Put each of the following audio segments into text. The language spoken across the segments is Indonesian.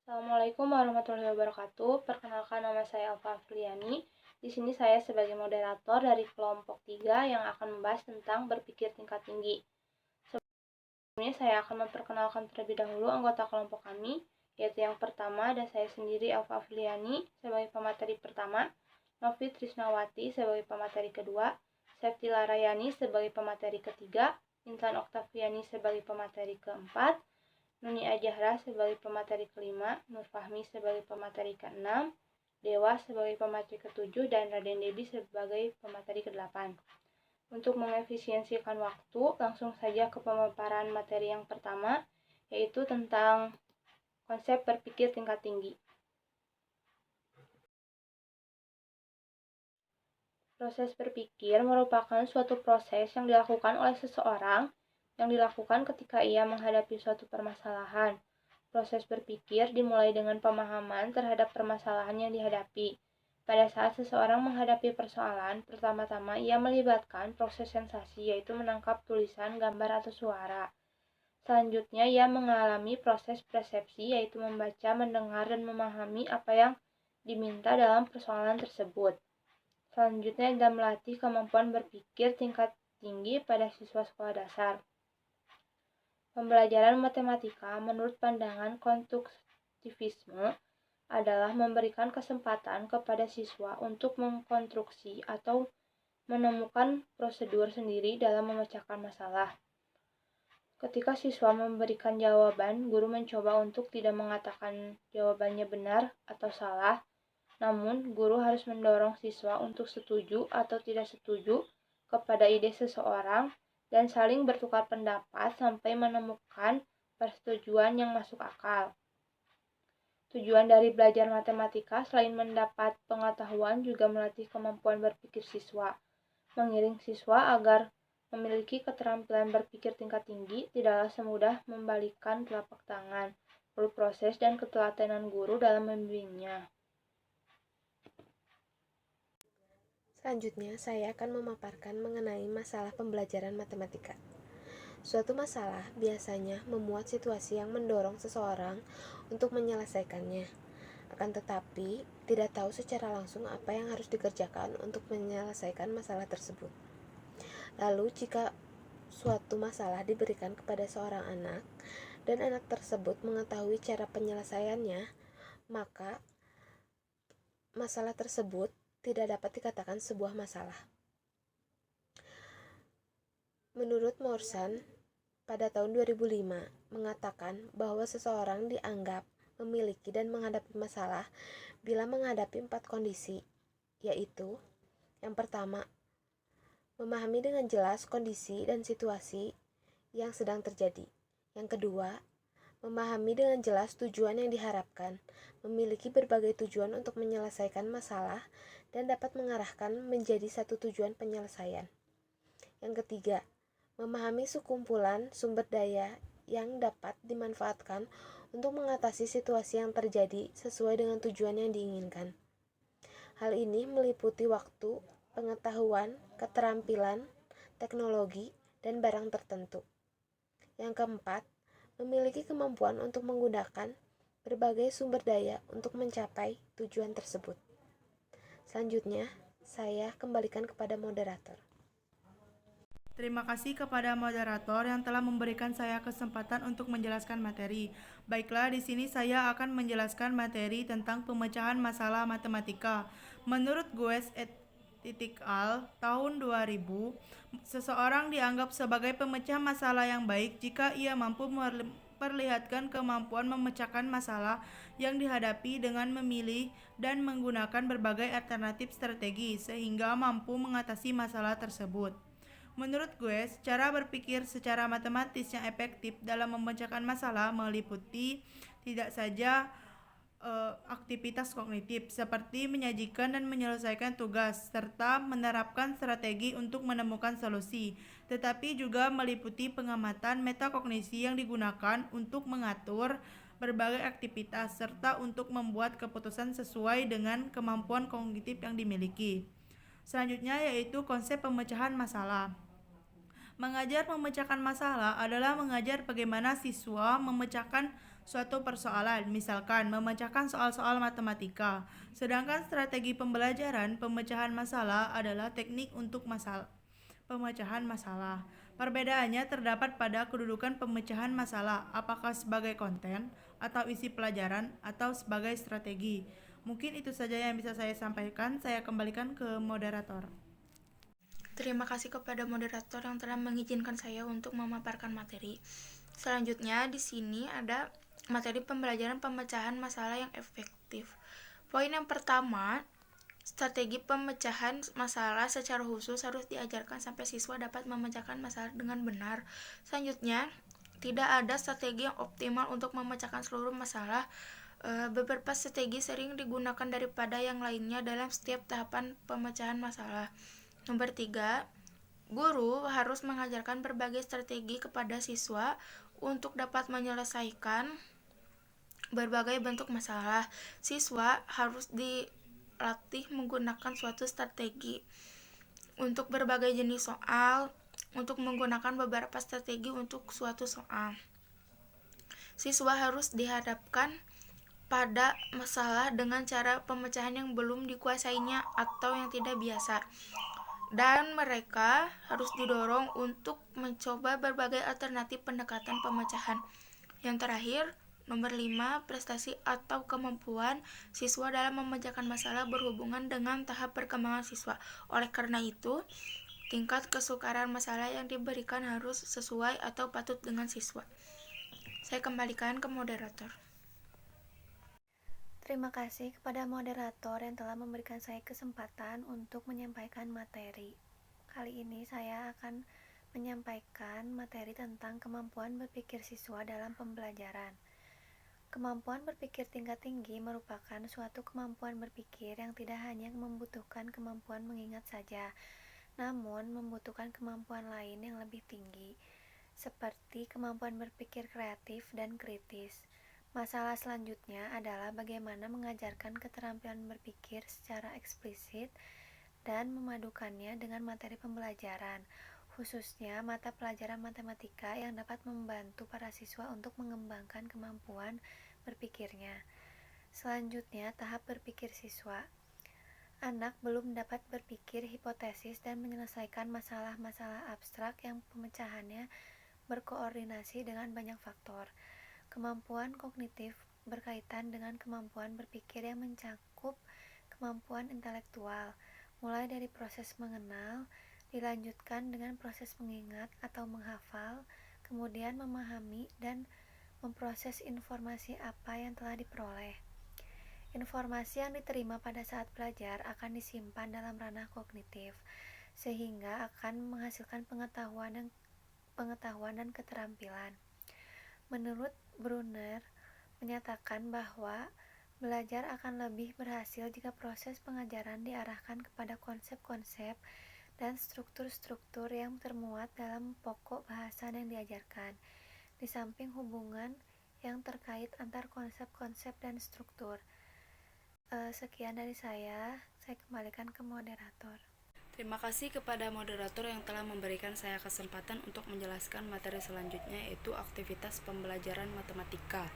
Assalamualaikum warahmatullahi wabarakatuh. Perkenalkan, nama saya Alfa Afriani. Di sini saya sebagai moderator dari kelompok 3 yang akan membahas tentang berpikir tingkat tinggi. Sebelumnya saya akan memperkenalkan terlebih dahulu anggota kelompok kami, yaitu yang pertama ada saya sendiri Alfa Afriani sebagai pemateri pertama, Novi Trisnawati sebagai pemateri kedua, Septi Larayani sebagai pemateri ketiga, Intan Oktaviani sebagai pemateri keempat, Nuni Ajahra sebagai pemateri kelima, Nur Fahmi sebagai pemateri keenam, Dewa sebagai pemateri ketujuh, dan Raden Debi sebagai pemateri kedelapan. Untuk mengefisiensikan waktu, langsung saja ke pemaparan materi yang pertama, yaitu tentang konsep berpikir tingkat tinggi. Proses berpikir merupakan suatu proses yang dilakukan oleh seseorang yang dilakukan ketika ia menghadapi suatu permasalahan. Proses berpikir dimulai dengan pemahaman terhadap permasalahan yang dihadapi. Pada saat seseorang menghadapi persoalan, pertama-tama ia melibatkan proses sensasi, yaitu menangkap tulisan, gambar, atau suara. Selanjutnya, ia mengalami proses persepsi, yaitu membaca, mendengar, dan memahami apa yang diminta dalam persoalan tersebut. Selanjutnya, ia melatih kemampuan berpikir tingkat tinggi pada siswa sekolah dasar. Pembelajaran matematika menurut pandangan konstruktivisme adalah memberikan kesempatan kepada siswa untuk mengkonstruksi atau menemukan prosedur sendiri dalam memecahkan masalah. Ketika siswa memberikan jawaban, guru mencoba untuk tidak mengatakan jawabannya benar atau salah, namun guru harus mendorong siswa untuk setuju atau tidak setuju kepada ide seseorang dan saling bertukar pendapat sampai menemukan persetujuan yang masuk akal. Tujuan dari belajar matematika selain mendapat pengetahuan juga melatih kemampuan berpikir siswa, mengiring siswa agar memiliki keterampilan berpikir tingkat tinggi tidaklah semudah membalikkan telapak tangan, perlu proses dan ketelatenan guru dalam membimbingnya. Selanjutnya, saya akan memaparkan mengenai masalah pembelajaran matematika. Suatu masalah biasanya memuat situasi yang mendorong seseorang untuk menyelesaikannya. Akan tetapi, tidak tahu secara langsung apa yang harus dikerjakan untuk menyelesaikan masalah tersebut. Lalu, jika suatu masalah diberikan kepada seorang anak, dan anak tersebut mengetahui cara penyelesaiannya, maka masalah tersebut tidak dapat dikatakan sebuah masalah. Menurut Morrison, pada tahun 2005, mengatakan bahwa seseorang dianggap memiliki dan menghadapi masalah bila menghadapi 4 kondisi, yaitu: yang pertama, memahami dengan jelas kondisi dan situasi yang sedang terjadi. Yang kedua, memahami dengan jelas tujuan yang diharapkan, memiliki berbagai tujuan untuk menyelesaikan masalah, dan dapat mengarahkan menjadi satu tujuan penyelesaian. Yang ketiga, memahami sekumpulan sumber daya yang dapat dimanfaatkan untuk mengatasi situasi yang terjadi sesuai dengan tujuan yang diinginkan. Hal ini meliputi waktu, pengetahuan, keterampilan, teknologi, dan barang tertentu. Yang keempat, memiliki kemampuan untuk menggunakan berbagai sumber daya untuk mencapai tujuan tersebut. Selanjutnya, saya kembalikan kepada moderator. Terima kasih kepada moderator yang telah memberikan saya kesempatan untuk menjelaskan materi. Baiklah, di sini saya akan menjelaskan materi tentang pemecahan masalah matematika. Menurut Gues et al. tahun 2000, seseorang dianggap sebagai pemecah masalah yang baik jika ia mampu memperlihatkan kemampuan memecahkan masalah yang dihadapi dengan memilih dan menggunakan berbagai alternatif strategi sehingga mampu mengatasi masalah tersebut. Menurut gue, cara berpikir secara matematis yang efektif dalam memecahkan masalah meliputi tidak saja aktivitas kognitif seperti menyajikan dan menyelesaikan tugas serta menerapkan strategi untuk menemukan solusi, tetapi juga meliputi pengamatan metakognisi yang digunakan untuk mengatur berbagai aktivitas serta untuk membuat keputusan sesuai dengan kemampuan kognitif yang dimiliki. Selanjutnya yaitu konsep pemecahan masalah. Mengajar memecahkan masalah adalah mengajar bagaimana siswa memecahkan suatu persoalan, misalkan memecahkan soal-soal matematika. Sedangkan strategi pembelajaran pemecahan masalah adalah teknik untuk pemecahan masalah. Perbedaannya terdapat pada kedudukan pemecahan masalah, apakah sebagai konten atau isi pelajaran atau sebagai strategi. Mungkin itu saja yang bisa saya sampaikan. Saya kembalikan ke moderator. Terima kasih kepada moderator yang telah mengizinkan saya untuk memaparkan materi. Selanjutnya di sini ada materi pembelajaran pemecahan masalah yang efektif. Poin yang pertama, strategi pemecahan masalah secara khusus harus diajarkan sampai siswa dapat memecahkan masalah dengan benar. Selanjutnya, tidak ada strategi yang optimal untuk memecahkan seluruh masalah. Beberapa strategi sering digunakan daripada yang lainnya dalam setiap tahapan pemecahan masalah. Nomor 3, guru harus mengajarkan berbagai strategi kepada siswa untuk dapat menyelesaikan berbagai bentuk masalah. Siswa harus dilatih menggunakan suatu strategi untuk berbagai jenis soal, untuk menggunakan beberapa strategi untuk suatu soal. Siswa harus dihadapkan pada masalah dengan cara pemecahan yang belum dikuasainya atau yang tidak biasa. Dan mereka harus didorong untuk mencoba berbagai alternatif pendekatan pemecahan. Yang terakhir, nomor 5, prestasi atau kemampuan siswa dalam memecahkan masalah berhubungan dengan tahap perkembangan siswa. Oleh karena itu, tingkat kesukaran masalah yang diberikan harus sesuai atau patut dengan siswa. Saya kembalikan ke moderator. Terima kasih kepada moderator yang telah memberikan saya kesempatan untuk menyampaikan materi. Kali ini saya akan menyampaikan materi tentang kemampuan berpikir siswa dalam pembelajaran. Kemampuan berpikir tingkat tinggi merupakan suatu kemampuan berpikir yang tidak hanya membutuhkan kemampuan mengingat saja, namun membutuhkan kemampuan lain yang lebih tinggi, seperti kemampuan berpikir kreatif dan kritis. Masalah selanjutnya adalah bagaimana mengajarkan keterampilan berpikir secara eksplisit dan memadukannya dengan materi pembelajaran, khususnya mata pelajaran matematika yang dapat membantu para siswa untuk mengembangkan kemampuan berpikirnya. Selanjutnya, tahap berpikir siswa. Anak belum dapat berpikir hipotesis dan menyelesaikan masalah-masalah abstrak yang pemecahannya berkoordinasi dengan banyak faktor. Kemampuan kognitif berkaitan dengan kemampuan berpikir yang mencakup kemampuan intelektual, mulai dari proses mengenal, dilanjutkan dengan proses mengingat atau menghafal, kemudian memahami dan memproses informasi apa yang telah diperoleh. Informasi yang diterima pada saat belajar akan disimpan dalam ranah kognitif, sehingga akan menghasilkan pengetahuan dan keterampilan. Menurut Brunner, menyatakan bahwa belajar akan lebih berhasil jika proses pengajaran diarahkan kepada konsep-konsep dan struktur-struktur yang termuat dalam pokok bahasan yang diajarkan, di samping hubungan yang terkait antar konsep-konsep dan struktur. Sekian dari saya kembalikan ke moderator. Terima kasih kepada moderator yang telah memberikan saya kesempatan untuk menjelaskan materi selanjutnya, yaitu aktivitas pembelajaran matematika.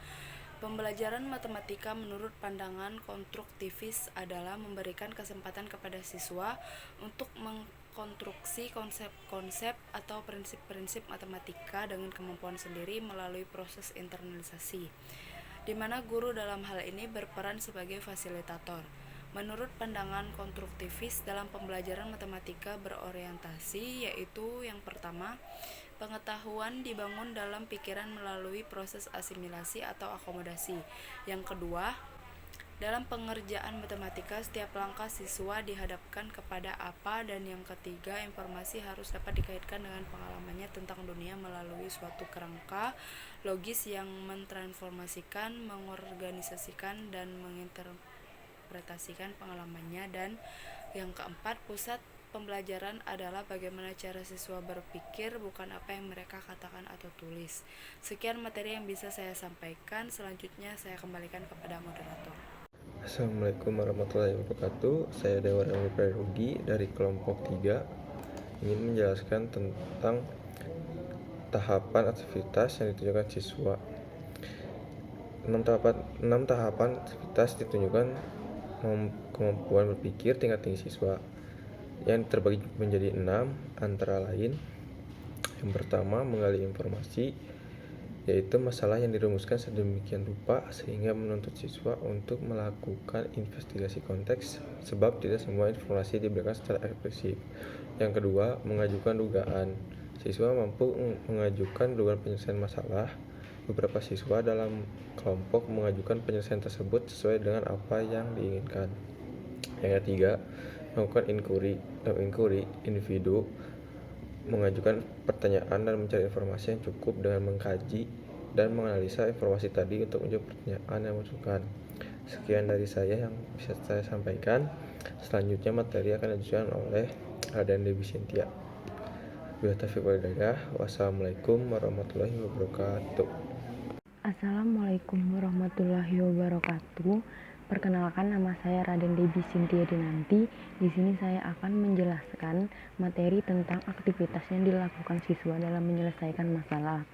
Pembelajaran matematika menurut pandangan konstruktivis adalah memberikan kesempatan kepada siswa untuk mengkonstruksi konsep-konsep atau prinsip-prinsip matematika dengan kemampuan sendiri melalui proses internalisasi, di mana guru dalam hal ini berperan sebagai fasilitator. Menurut pandangan konstruktivis, dalam pembelajaran matematika berorientasi, yaitu yang pertama, pengetahuan dibangun dalam pikiran melalui proses asimilasi atau akomodasi. Yang kedua, dalam pengerjaan matematika, setiap langkah siswa dihadapkan kepada apa, dan yang ketiga, informasi harus dapat dikaitkan dengan pengalamannya tentang dunia melalui suatu kerangka logis yang mentransformasikan, mengorganisasikan, dan menginterpretasikan pengalamannya. Dan yang keempat, pusat pembelajaran adalah bagaimana cara siswa berpikir, bukan apa yang mereka katakan atau tulis. Sekian materi yang bisa saya sampaikan. Selanjutnya saya kembalikan kepada moderator. Assalamualaikum warahmatullahi wabarakatuh. Saya Dewa Rugi dari kelompok 3 ingin menjelaskan tentang tahapan aktivitas yang ditunjukkan siswa. 6 tahapan aktivitas ditunjukkan kemampuan berpikir tingkat tinggi siswa yang terbagi menjadi 6, antara lain yang pertama, menggali informasi, yaitu masalah yang dirumuskan sedemikian rupa sehingga menuntut siswa untuk melakukan investigasi konteks, sebab tidak semua informasi diberikan secara eksplisit. Yang kedua, mengajukan dugaan. Siswa mampu mengajukan dugaan penyelesaian masalah. Beberapa siswa dalam kelompok mengajukan penyelesaian tersebut sesuai dengan apa yang diinginkan. Yang ketiga, melakukan inquiry. Dalam inquiry, individu mengajukan pertanyaan dan mencari informasi yang cukup dengan mengkaji dan menganalisa informasi tadi untuk menjawab pertanyaan yang dimaksudkan. Sekian dari saya yang bisa saya sampaikan. Selanjutnya materi akan dilanjutkan oleh Raden Dewi Sintia. Bila taufiq wal hidayah. Wassalamualaikum warahmatullahi wabarakatuh. Assalamualaikum warahmatullahi wabarakatuh. Perkenalkan, nama saya Raden Dewi Sintia Dinanti. Di sini saya akan menjelaskan materi tentang aktivitas yang dilakukan siswa dalam menyelesaikan masalah.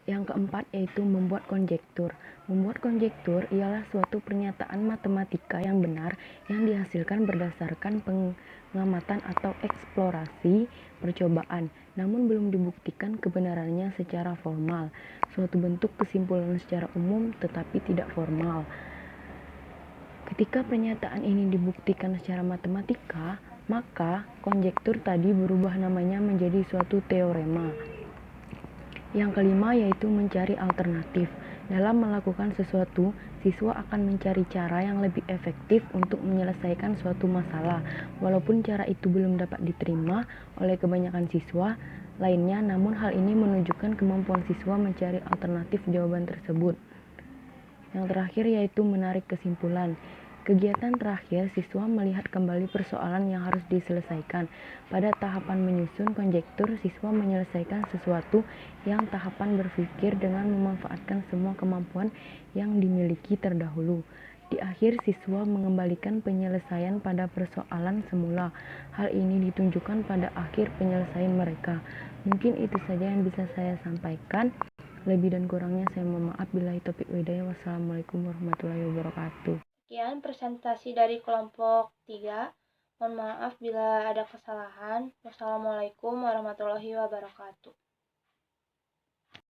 Yang keempat yaitu membuat konjektur. Membuat konjektur ialah suatu pernyataan matematika yang benar yang dihasilkan berdasarkan pengamatan atau eksplorasi percobaan, namun belum dibuktikan kebenarannya secara formal. Suatu bentuk kesimpulan secara umum tetapi tidak formal. Ketika pernyataan ini dibuktikan secara matematika, maka konjektur tadi berubah namanya menjadi suatu teorema. Yang kelima yaitu mencari alternatif. Dalam melakukan sesuatu, siswa akan mencari cara yang lebih efektif untuk menyelesaikan suatu masalah, walaupun cara itu belum dapat diterima oleh kebanyakan siswa lainnya, namun hal ini menunjukkan kemampuan siswa mencari alternatif jawaban tersebut. Yang terakhir yaitu menarik kesimpulan. Kegiatan terakhir, siswa melihat kembali persoalan yang harus diselesaikan. Pada tahapan menyusun konjektur, siswa menyelesaikan sesuatu yang tahapan berpikir dengan memanfaatkan semua kemampuan yang dimiliki terdahulu. Di akhir, siswa mengembalikan penyelesaian pada persoalan semula. Hal ini ditunjukkan pada akhir penyelesaian mereka. Mungkin itu saja yang bisa saya sampaikan. Lebih dan kurangnya saya mohon maaf. Billahi taufiq wal hidayah. Wassalamualaikum warahmatullahi wabarakatuh. Sekian presentasi dari kelompok 3. Mohon maaf bila ada kesalahan. Wassalamualaikum warahmatullahi wabarakatuh.